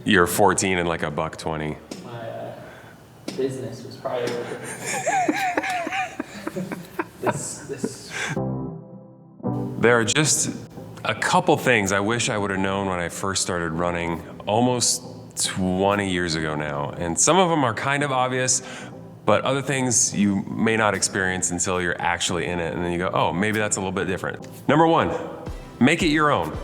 You're 14 and like a $120. My business was probably this. There are just a couple things I wish I would have known when I first started running almost 20 years ago now. And some of them are kind of obvious, but other things you may not experience until you're actually in it. And then you go, oh, maybe that's a little bit different. Number one, make it your own.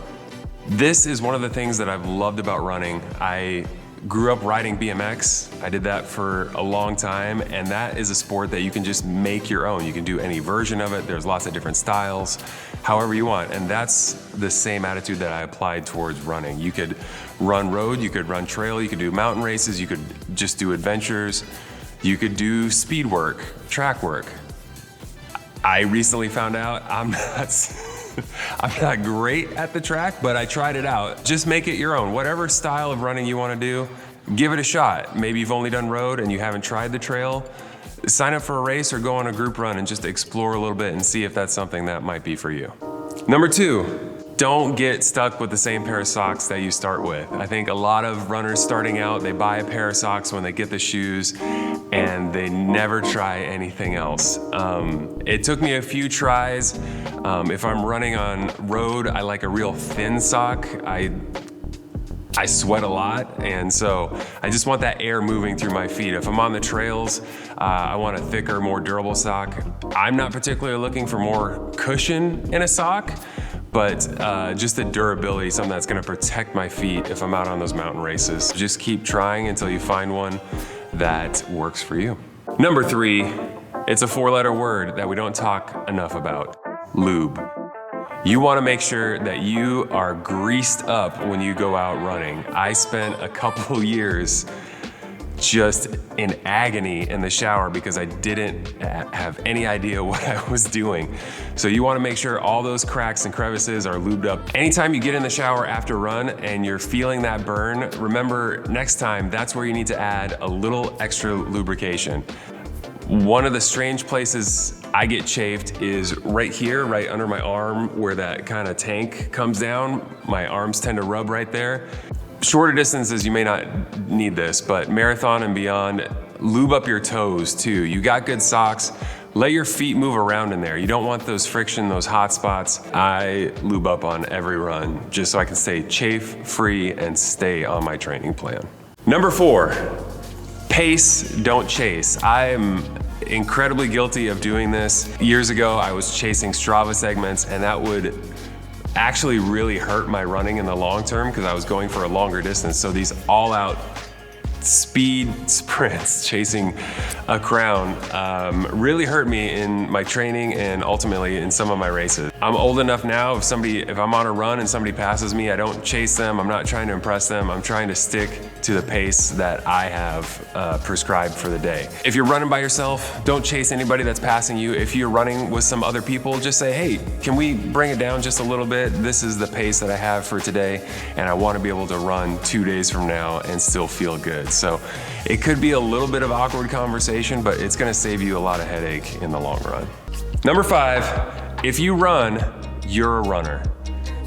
This is one of the things that I've loved about running. I grew up riding BMX. I did that for a long time, and that is a sport that you can just make your own. You can do any version of it. There's lots of different styles, however you want. And that's the same attitude that I applied towards running. You could run road, you could run trail, you could do mountain races, you could just do adventures, you could do speed work, track work. I recently found out I'm not great at the track, but I tried it out. Just make it your own. Whatever style of running you want to do, give it a shot. Maybe you've only done road and you haven't tried the trail. Sign up for a race or go on a group run and just explore a little bit and see if that's something that might be for you. Number two, don't get stuck with the same pair of socks that you start with. I think a lot of runners starting out, they buy a pair of socks when they get the shoes and they never try anything else. It took me a few tries. If I'm running on road, I like a real thin sock. I sweat a lot, and so I just want that air moving through my feet. If I'm on the trails, I want a thicker, more durable sock. I'm not particularly looking for more cushion in a sock, but just the durability, something that's gonna protect my feet if I'm out on those mountain races. Just keep trying until you find one that works for you. Number three, it's a 4-letter word that we don't talk enough about: lube. You wanna make sure that you are greased up when you go out running. I spent a couple years just in agony in the shower because I didn't have any idea what I was doing. So you wanna make sure all those cracks and crevices are lubed up. Anytime you get in the shower after a run and you're feeling that burn, remember next time that's where you need to add a little extra lubrication. One of the strange places I get chafed is right here, right under my arm where that kind of tank comes down. My arms tend to rub right there. Shorter distances, you may not need this, but marathon and beyond, lube up your toes too. You got good socks, let your feet move around in there. You don't want those friction, those hot spots. I lube up on every run just so I can stay chafe-free and stay on my training plan. Number 4, pace, don't chase. I'm incredibly guilty of doing this. Years ago, I was chasing Strava segments, and that would actually really hurt my running in the long term because I was going for a longer distance. So these all-out speed sprints, chasing a crown, really hurt me in my training and ultimately in some of my races. I'm old enough now, if I'm on a run and somebody passes me, I don't chase them, I'm not trying to impress them, I'm trying to stick to the pace that I have prescribed for the day. If you're running by yourself, don't chase anybody that's passing you. If you're running with some other people, just say, hey, can we bring it down just a little bit? This is the pace that I have for today, and I want to be able to run 2 days from now and still feel good. So it could be a little bit of awkward conversation, but it's gonna save you a lot of headache in the long run. Number 5, if you run, you're a runner.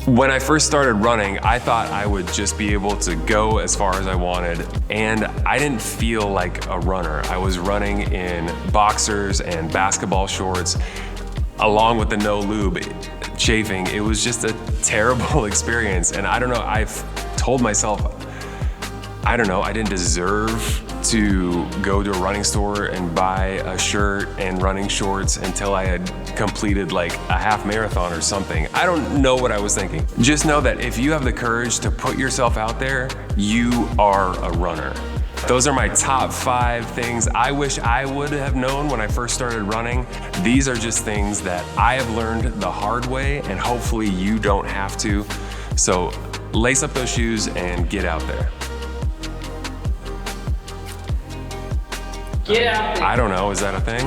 When I first started running, I thought I would just be able to go as far as I wanted, and I didn't feel like a runner. I was running in boxers and basketball shorts, along with the no lube, chafing. It was just a terrible experience, and I don't know, I've told myself, I don't know, I didn't deserve to go to a running store and buy a shirt and running shorts until I had completed like a half marathon or something. I don't know what I was thinking. Just know that if you have the courage to put yourself out there, you are a runner. Those are my top 5 things I wish I would have known when I first started running. These are just things that I have learned the hard way, and hopefully you don't have to. So lace up those shoes and get out there. Get out there. I don't know, is that a thing?